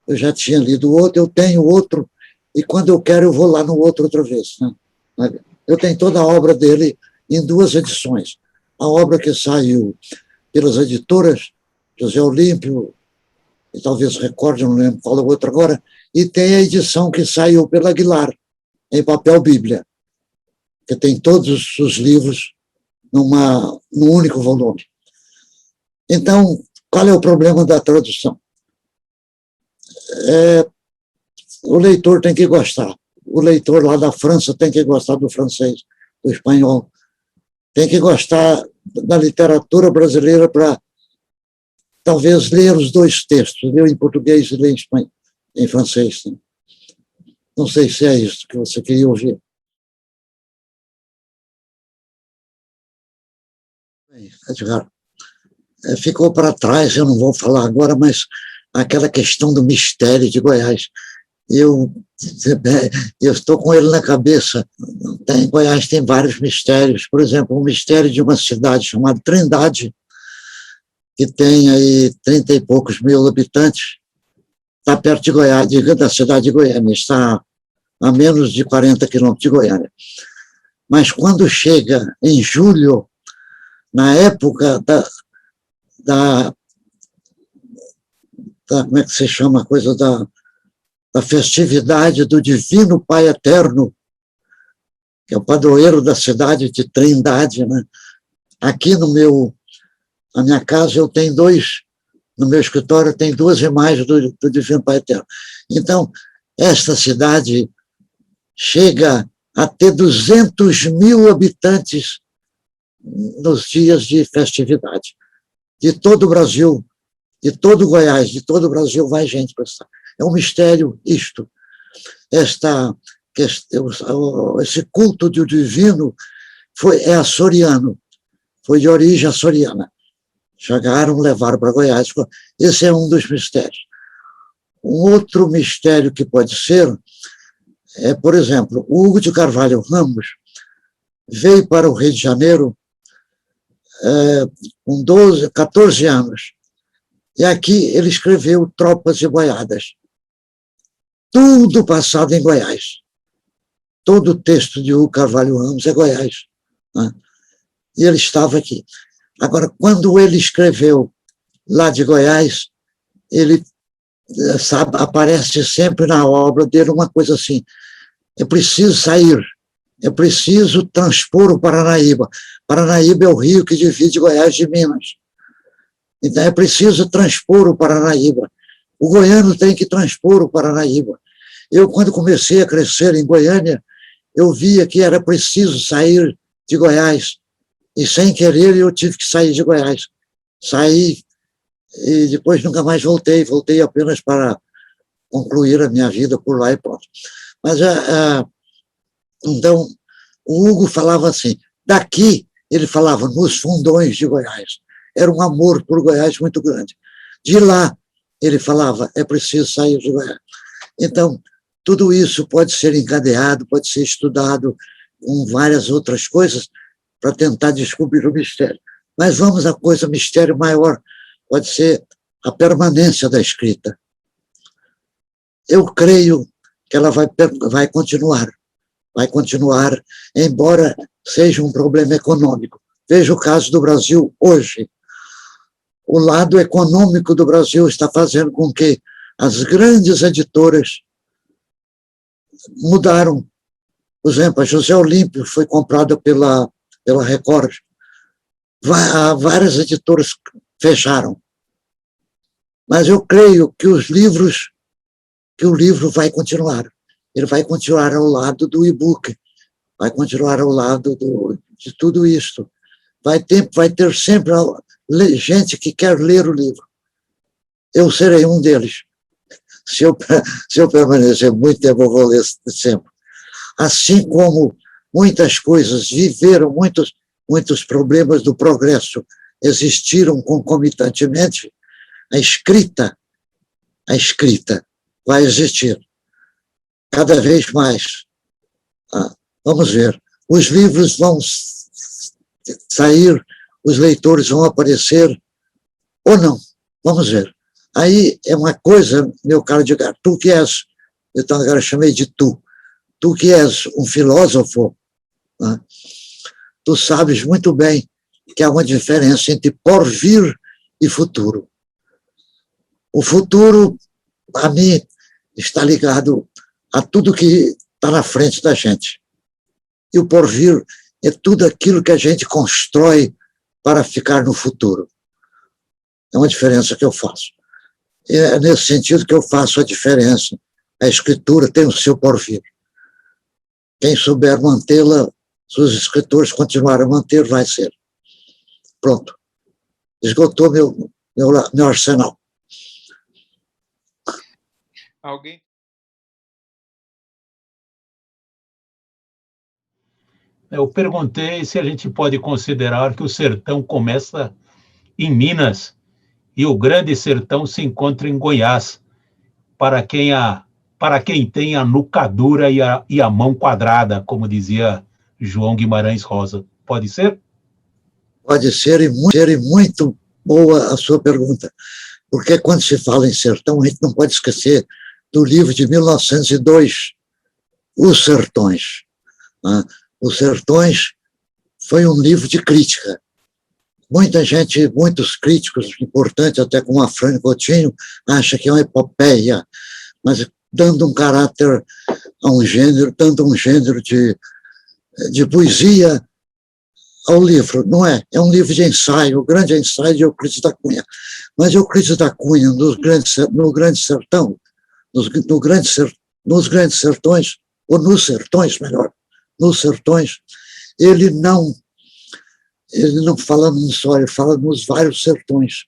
Eu já tinha lido outro, eu tenho outro, e quando eu quero eu vou lá no outro outra vez. Né? Eu tenho toda a obra dele em 2 edições. A obra que saiu pelas editoras, José Olímpio, e talvez recorde, não lembro qual é o outro agora, e tem a edição que saiu pela Aguilar, em papel Bíblia, que tem todos os livros num único volume. Então, qual é o problema da tradução? O leitor tem que gostar. O leitor lá da França tem que gostar do francês, do espanhol. Tem que gostar da literatura brasileira para, talvez, ler os 2 textos, ler em português e ler em francês. Né? Não sei se é isso que você queria ouvir. Edgar, ficou para trás, eu não vou falar agora, mas aquela questão do mistério de Goiás. Eu estou com ele na cabeça. Em Goiás tem vários mistérios. Por exemplo, o mistério de uma cidade chamada Trindade, que tem aí 30 e poucos mil habitantes, está perto de Goiás, da cidade de Goiânia, está a menos de 40 quilômetros de Goiânia. Mas quando chega em julho, na época como é que se chama a coisa da festividade do Divino Pai Eterno, que é o padroeiro da cidade de Trindade, né? Aqui na minha casa eu tenho no meu escritório tem 2 imagens do Divino Pai Eterno. Então, esta cidade chega a ter 200 mil habitantes nos dias de festividade. De todo o Brasil, de todo o Goiás, de todo o Brasil vai gente para estar. É um mistério isto. Esse culto do divino é açoriano. foi de origem açoriana. Chegaram, levaram para Goiás. Esse é um dos mistérios. Um outro mistério que pode ser é, por exemplo, o Hugo de Carvalho Ramos veio para o Rio de Janeiro com 14 anos. E aqui ele escreveu Tropas e Boiadas. Tudo passado em Goiás. Todo o texto de Hugo Carvalho Ramos é Goiás. Né? E ele estava aqui. Agora, quando ele escreveu lá de Goiás, ele aparece sempre na obra dele uma coisa assim: é preciso sair, é preciso transpor o Paranaíba. Paranaíba é o rio que divide Goiás de Minas. Então é preciso transpor o Paranaíba. O goiano tem que transpor o Paranaíba. Eu, quando comecei a crescer em Goiânia, eu via que era preciso sair de Goiás. E, sem querer, eu tive que sair de Goiás. Saí e depois nunca mais voltei. Voltei apenas para concluir a minha vida por lá e pronto. Mas, então, o Hugo falava assim, daqui, ele falava nos fundões de Goiás. Era um amor por Goiás muito grande. De lá, ele falava, é preciso sair de Goiás. Então, tudo isso pode ser encadeado, pode ser estudado com várias outras coisas para tentar descobrir o mistério. Mas vamos à coisa, mistério maior, pode ser a permanência da escrita. Eu creio que ela vai continuar, embora seja um problema econômico. Veja o caso do Brasil hoje. O lado econômico do Brasil está fazendo com que as grandes editoras mudaram. Por exemplo, a José Olímpio foi comprada pela Record. Várias editoras fecharam. Mas eu creio que o livro vai continuar. Ele vai continuar ao lado do e-book, vai continuar ao lado de tudo isso. Vai ter sempre gente que quer ler o livro. Eu serei um deles. Se eu permanecer muito tempo, eu vou ler sempre. Assim como muitas coisas viveram, muitos problemas do progresso existiram concomitantemente, a escrita vai existir cada vez mais. Vamos ver. Os livros vão sair, os leitores vão aparecer, ou não. Vamos ver. Aí é uma coisa, meu caro Edgar, tu que és, então agora chamei de tu que és um filósofo, né? Tu sabes muito bem que há uma diferença entre porvir e futuro. O futuro, a mim, está ligado a tudo que está na frente da gente. E o porvir é tudo aquilo que a gente constrói para ficar no futuro. É uma diferença que eu faço. É nesse sentido que eu faço a diferença. A escritura tem o seu porvir. Quem souber mantê-la, se os escritores continuarem a manter, vai ser. Pronto. Esgotou meu arsenal. Alguém? Eu perguntei se a gente pode considerar que o sertão começa em Minas e o grande sertão se encontra em Goiás, para quem tem a nuca dura e a mão quadrada, como dizia João Guimarães Rosa. Pode ser? Pode ser e muito boa a sua pergunta, porque quando se fala em sertão, a gente não pode esquecer do livro de 1902, Os Sertões. Os Sertões foi um livro de crítica. Muita gente, muitos críticos importantes, até como a Fran Coutinho, acha que é uma epopeia, mas dando um caráter a um gênero, dando um gênero de poesia ao livro. Não é? É um livro de ensaio, o grande ensaio de Euclides da Cunha. Mas Euclides da Cunha, no Grande Sertão, nos grandes sertões, ou nos sertões, melhor, nos sertões, ele não fala num só, ele fala nos vários sertões.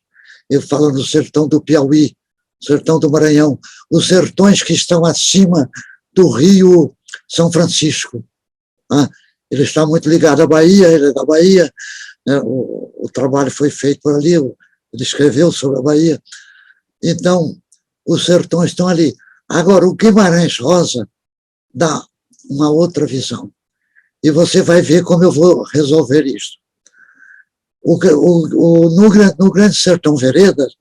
Ele fala no sertão do Piauí, sertão do Maranhão, os sertões que estão acima do Rio São Francisco. Ele está muito ligado à Bahia, ele é da Bahia, né? O trabalho foi feito por ali, ele escreveu sobre a Bahia. Então, os sertões estão ali. Agora, o Guimarães Rosa dá uma outra visão. E você vai ver como eu vou resolver isso. No Grande Sertão Veredas,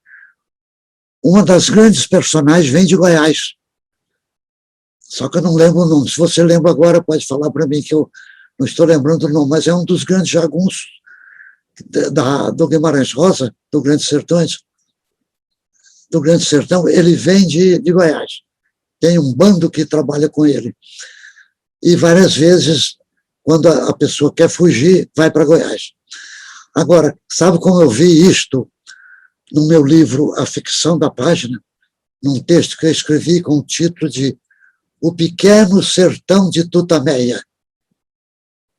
uma das grandes personagens vem de Goiás. Só que eu não lembro o nome. Se você lembra agora, pode falar para mim, que eu não estou lembrando o nome, mas é um dos grandes jagunços do Guimarães Rosa, do Grande Sertão, ele vem de Goiás. Tem um bando que trabalha com ele. E várias vezes, quando a pessoa quer fugir, vai para Goiás. Agora, sabe como eu vi isto no meu livro A Ficção da Página, num texto que eu escrevi com o título de O Pequeno Sertão de Tutameia.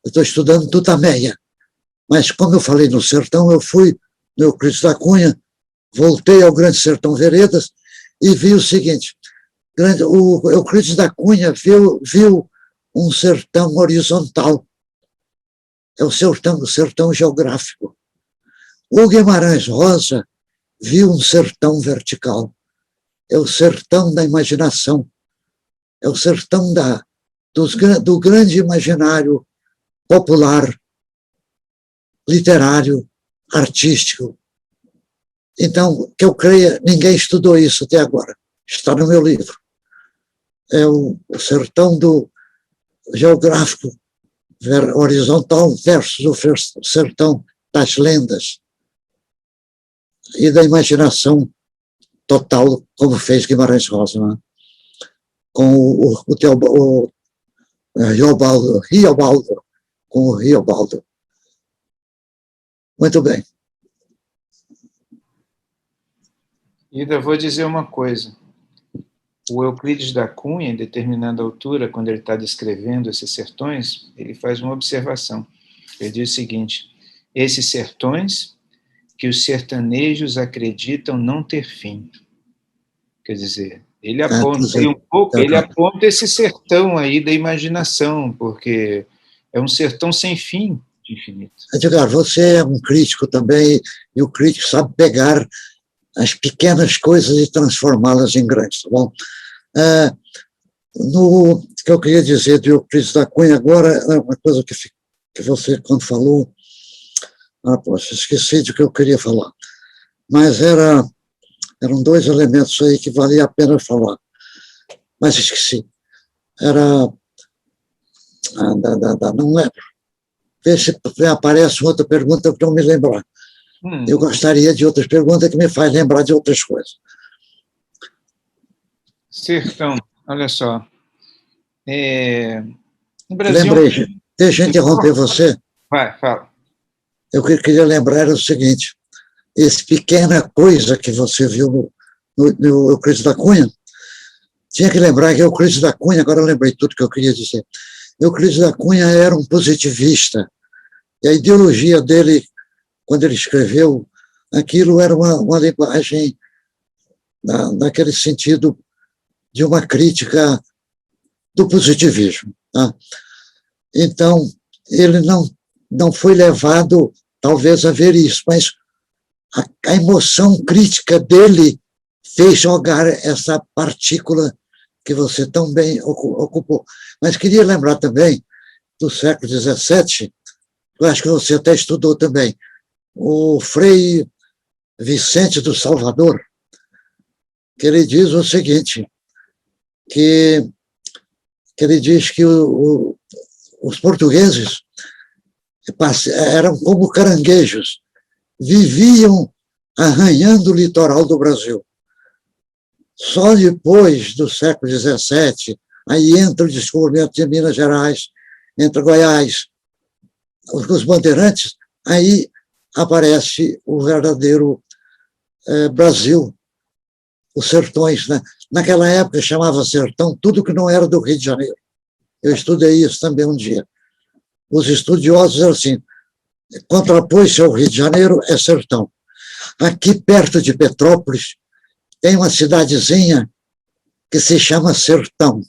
Eu estou estudando Tutameia, mas como eu falei no sertão, eu fui no Euclides da Cunha, voltei ao Grande Sertão Veredas e vi o seguinte: o Euclides da Cunha viu um sertão horizontal, é o sertão geográfico. O Guimarães Rosa viu um sertão vertical, é o sertão da imaginação, é o sertão do grande imaginário popular, literário, artístico. Então, que eu creia, ninguém estudou isso até agora. Está no meu livro. É o sertão do geográfico horizontal versus o sertão das lendas e da imaginação total, como fez Guimarães Rosa, né? Com o Riobaldo, com o Riobaldo. Muito bem. E ainda vou dizer uma coisa. O Euclides da Cunha, em determinada altura, quando ele está descrevendo esses sertões, ele faz uma observação. Ele diz o seguinte: esses sertões que os sertanejos acreditam não ter fim. Quer dizer, ele aponta aí um pouco, ele aponta esse sertão aí da imaginação, porque é um sertão sem fim, de infinito. Edgar, você é um crítico também, e o crítico sabe pegar as pequenas coisas e transformá-las em grandes, tá bom? No que eu queria dizer do Euclides da Cunha agora, é uma coisa que você, quando falou, poxa, esqueci de que eu queria falar, mas eram dois elementos aí que valia a pena falar, mas esqueci. Não lembro. Vê se aparece outra pergunta para eu me lembrar. Eu gostaria de outras perguntas que me faz lembrar de outras coisas. Sertão, olha só. No Brasil... Lembrei, deixa eu interromper você. Vai, fala. Eu queria lembrar era o seguinte: essa pequena coisa que você viu no Euclides da Cunha, tinha que lembrar que Euclides da Cunha, agora eu lembrei tudo que eu queria dizer. Euclides da Cunha era um positivista, e a ideologia dele, quando ele escreveu, aquilo era uma linguagem naquele sentido de uma crítica do positivismo. Tá? Então, ele não foi levado, talvez, a ver isso, mas a emoção crítica dele fez jogar essa partícula que você tão bem ocupou. Mas queria lembrar também do século XVII, eu acho que você até estudou também, o Frei Vicente do Salvador, que ele diz o seguinte, que ele diz que os portugueses eram como caranguejos, viviam arranhando o litoral do Brasil. Só depois do século XVII, aí entra o descobrimento de Minas Gerais, entra Goiás, os bandeirantes, aí aparece o verdadeiro Brasil, os sertões, né? Naquela época chamava sertão tudo que não era do Rio de Janeiro. Eu estudei isso também um dia. Os estudiosos eram assim, contrapôs-se ao Rio de Janeiro, é sertão. Aqui perto de Petrópolis tem uma cidadezinha que se chama Sertão.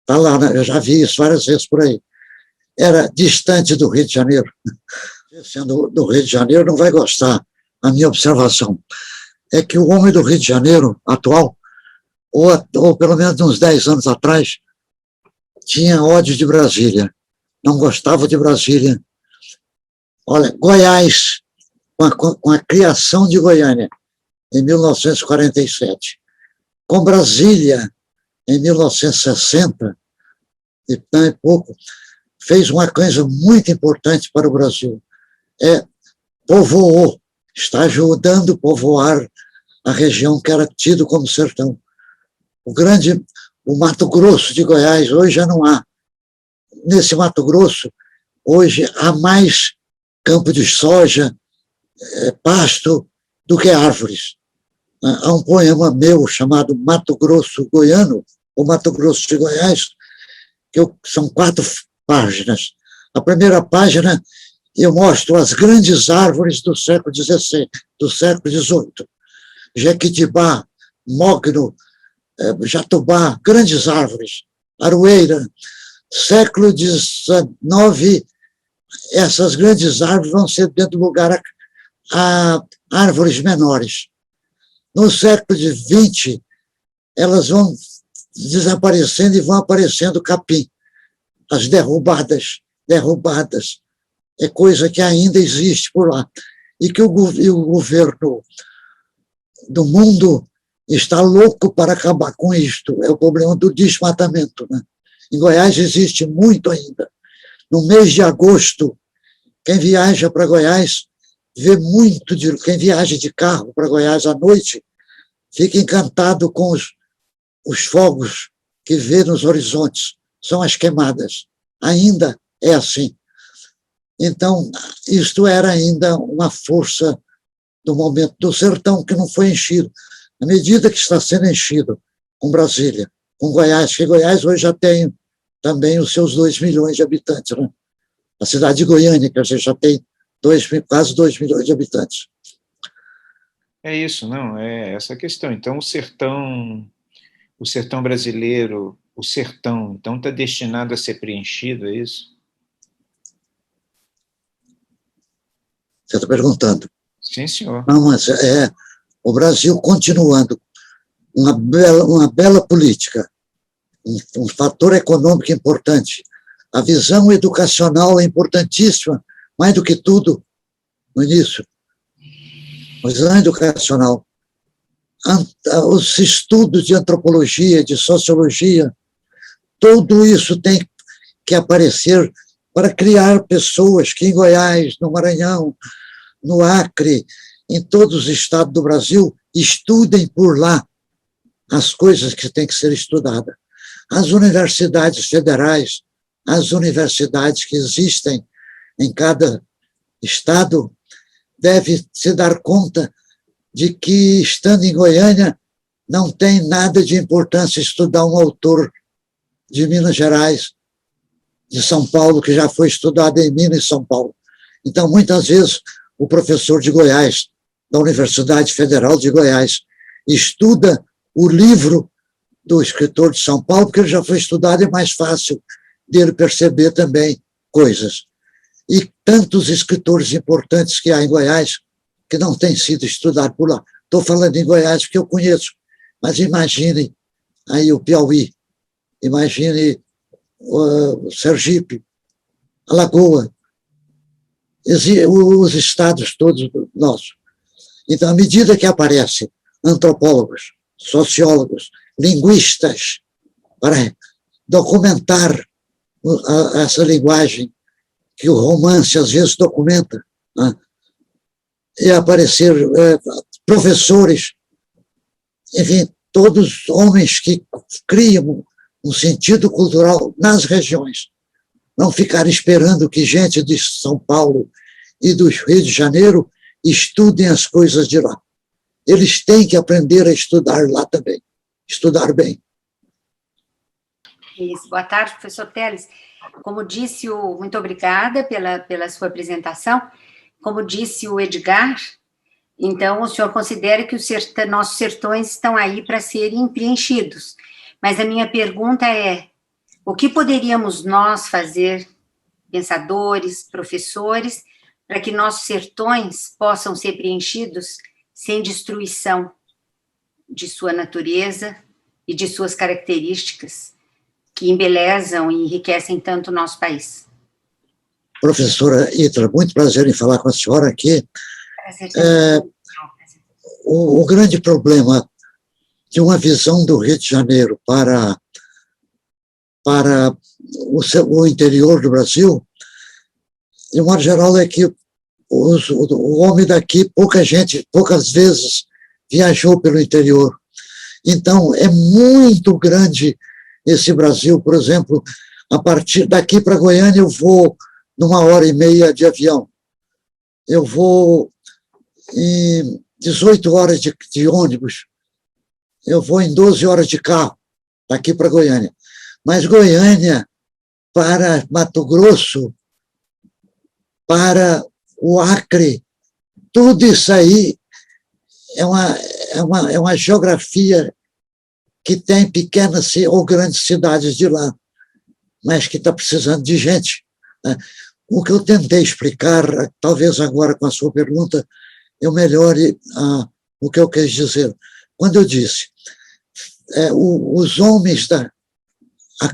Está lá, né? Eu já vi isso várias vezes por aí. Era distante do Rio de Janeiro. Sendo do Rio de Janeiro, não vai gostar. A minha observação é que o homem do Rio de Janeiro atual, ou pelo menos uns 10 anos atrás, tinha ódio de Brasília, não gostava de Brasília. Olha, Goiás, com a criação de Goiânia, em 1947, com Brasília, em 1960, e tão e pouco, fez uma coisa muito importante para o Brasil. Povoou, está ajudando a povoar a região que era tido como sertão. O Mato Grosso de Goiás, hoje já não há. Nesse Mato Grosso, hoje há mais campo de soja, pasto, do que árvores. Há um poema meu chamado Mato Grosso Goiano, ou Mato Grosso de Goiás, são 4 páginas. A primeira página eu mostro as grandes árvores do século XVI, do século XVIII. Jequitibá, mogno, jatobá, grandes árvores. Aroeira. Século XIX, essas grandes árvores vão ser dando lugar a árvores menores. No século XX, elas vão desaparecendo e vão aparecendo capim. As derrubadas. É coisa que ainda existe por lá. E que o governo do mundo está louco para acabar com isto. É o problema do desmatamento, né? Em Goiás existe muito ainda. No mês de agosto, quem viaja para Goiás vê muito, quem viaja de carro para Goiás à noite, fica encantado com os fogos que vê nos horizontes, são as queimadas. Ainda é assim. Então, isto era ainda uma força do momento do sertão que não foi enchido. À medida que está sendo enchido com Brasília, com Goiás, que Goiás hoje já tem também os seus 2 milhões de habitantes, né? A cidade de Goiânia, que a gente já tem quase 2 milhões de habitantes. É isso, não, é essa a questão. Então, o sertão brasileiro, então está destinado a ser preenchido, é isso? Você está perguntando? Sim, senhor. Não, mas o Brasil continuando uma bela política, um fator econômico importante. A visão educacional é importantíssima, mais do que tudo, no início. A visão educacional. Os estudos de antropologia, de sociologia, tudo isso tem que aparecer para criar pessoas que em Goiás, no Maranhão, no Acre, em todos os estados do Brasil, estudem por lá as coisas que têm que ser estudadas. As universidades federais, as universidades que existem em cada estado, devem se dar conta de que, estando em Goiânia, não tem nada de importância estudar um autor de Minas Gerais, de São Paulo, que já foi estudado em Minas e São Paulo. Então, muitas vezes, o professor de Goiás, da Universidade Federal de Goiás, estuda o livro do escritor de São Paulo, porque ele já foi estudado, é mais fácil dele perceber também coisas. E tantos escritores importantes que há em Goiás que não têm sido estudados por lá. Estou falando em Goiás porque eu conheço, mas imaginem aí o Piauí, imagine o Sergipe, Alagoas, os estados todos nossos. Então, à medida que aparecem antropólogos, sociólogos, linguistas, para documentar essa linguagem que o romance às vezes documenta, né? E aparecer professores, enfim, todos homens que criam um sentido cultural nas regiões. Não ficar esperando que gente de São Paulo e do Rio de Janeiro estudem as coisas de lá. Eles têm que aprender a estudar lá também, estudar bem. Isso. Boa tarde, professor Telles. Como disse muito obrigada pela sua apresentação. Como disse o Edgar, então o senhor considera que nossos sertões estão aí para serem preenchidos. Mas a minha pergunta é, o que poderíamos nós fazer, pensadores, professores, para que nossos sertões possam ser preenchidos sem destruição de sua natureza e de suas características, que embelezam e enriquecem tanto o nosso país. Professora Itra, muito prazer em falar com a senhora aqui. O grande problema de uma visão do Rio de Janeiro para o interior do Brasil, de modo geral, é que o homem daqui, poucas vezes viajou pelo interior. Então, é muito grande esse Brasil. Por exemplo, a partir daqui para Goiânia, eu vou numa hora e meia de avião. Eu vou em 18 horas de ônibus. Eu vou em 12 horas de carro, daqui para Goiânia. Mas Goiânia, para Mato Grosso, para o Acre, tudo isso aí é uma geografia que tem pequenas ou grandes cidades de lá, mas que está precisando de gente, né? O que eu tentei explicar, talvez agora com a sua pergunta, eu melhore o que eu quis dizer. Quando eu disse, os homens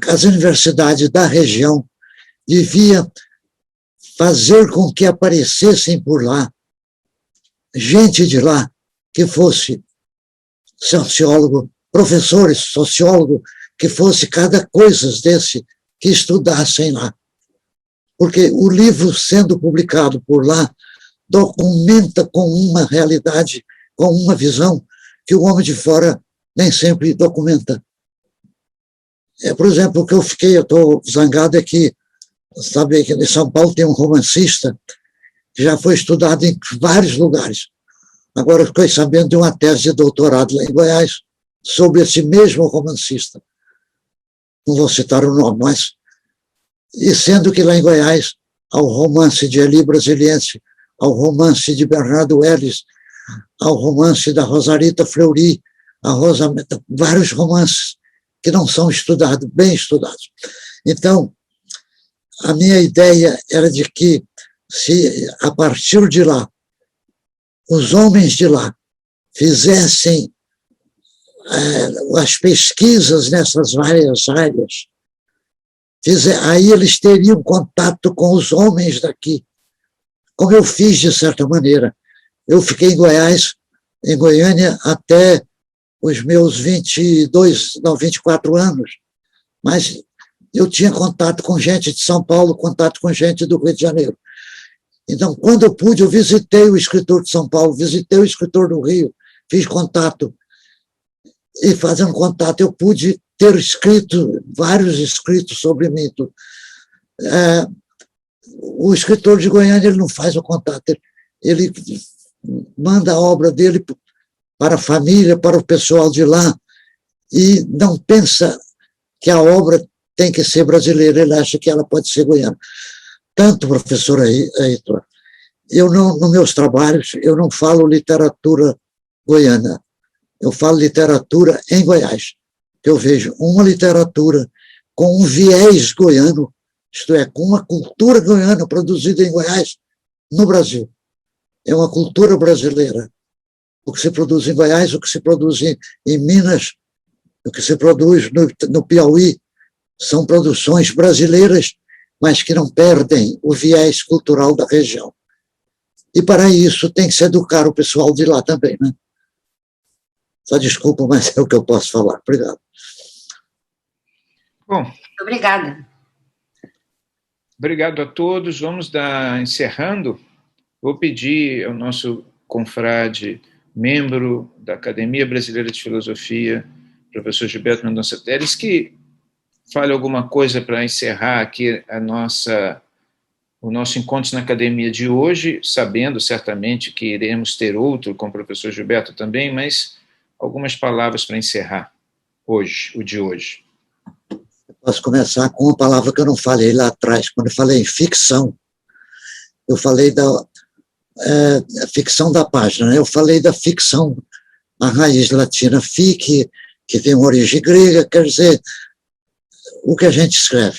as universidades da região deviam fazer com que aparecessem por lá gente de lá que fosse sociólogo, professores, sociólogo, que fosse cada coisa desse, que estudassem lá. Porque o livro sendo publicado por lá documenta com uma realidade, com uma visão que o homem de fora nem sempre documenta. Por exemplo, o que eu estou zangado é que, sabe, que em São Paulo tem um romancista que já foi estudado em vários lugares. Agora, eu fiquei sabendo de uma tese de doutorado lá em Goiás sobre esse mesmo romancista. Não vou citar o nome, mas... E sendo que lá em Goiás, ao romance de Eli Brasiliense, ao romance de Bernardo Ellis, ao romance da Rosarita Fleury, vários romances que não são estudados, bem estudados. Então, a minha ideia era de que, se a partir de lá, os homens de lá fizessem as pesquisas nessas várias áreas, aí eles teriam contato com os homens daqui, como eu fiz de certa maneira. Eu fiquei em Goiânia, até os meus 24 anos, mas eu tinha contato com gente de São Paulo, contato com gente do Rio de Janeiro. Então, quando eu pude, eu visitei o escritor de São Paulo, visitei o escritor do Rio, fiz contato, e fazendo contato eu pude ter vários escritos sobre mim. O escritor de Goiânia, ele não faz o contato, ele manda a obra dele para a família, para o pessoal de lá, e não pensa que a obra tem que ser brasileira, ele acha que ela pode ser goiana. Tanto, professor Heitor, nos meus trabalhos, eu não falo literatura goiana, eu falo literatura em Goiás. Eu vejo uma literatura com um viés goiano, isto é, com uma cultura goiana produzida em Goiás, no Brasil. É uma cultura brasileira. O que se produz em Goiás, o que se produz em Minas, o que se produz no Piauí, são produções brasileiras, mas que não perdem o viés cultural da região. E para isso tem que se educar o pessoal de lá também, né? Só desculpa, mas é o que eu posso falar. Obrigado. Bom. Obrigada. Obrigado a todos. Vamos encerrando. Vou pedir ao nosso confrade, membro da Academia Brasileira de Filosofia, professor Gilberto Mendonça Teles, que fale alguma coisa para encerrar aqui o nosso encontro na academia de hoje, sabendo certamente que iremos ter outro com o professor Gilberto também, mas algumas palavras para encerrar hoje, o de hoje. Eu posso começar com uma palavra que eu não falei lá atrás, quando eu falei em ficção. Eu falei da ficção da página, eu falei da ficção, a raiz latina fic, que tem uma origem grega, quer dizer, o que a gente escreve.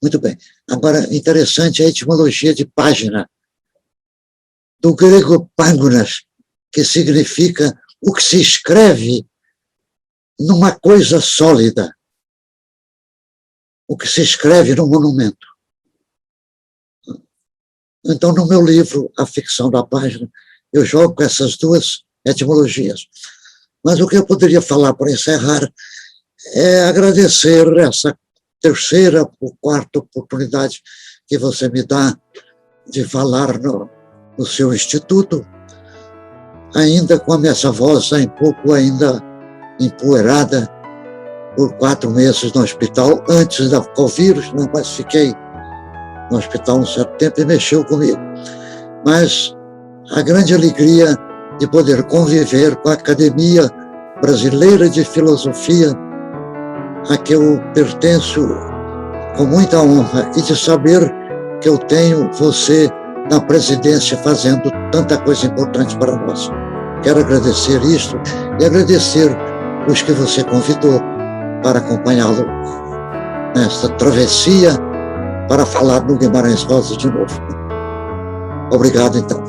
Muito bem. Agora, interessante a etimologia de página. do grego págonas, que significa o que se escreve numa coisa sólida, o que se escreve num monumento. Então, no meu livro, A Ficção da Página, eu jogo com essas duas etimologias. Mas o que eu poderia falar para encerrar é agradecer essa terceira ou quarta oportunidade que você me dá de falar no seu instituto, ainda com a minha voz um pouco ainda empoeirada, por 4 meses no hospital, antes com o vírus, né? Mas fiquei no hospital um certo tempo e mexeu comigo. Mas a grande alegria de poder conviver com a Academia Brasileira de Filosofia, a que eu pertenço com muita honra, e de saber que eu tenho você na presidência fazendo tanta coisa importante para nós. Quero agradecer isso e agradecer os que você convidou para acompanhá-lo nesta travessia para falar no Guimarães Rosa de novo. Obrigado, então.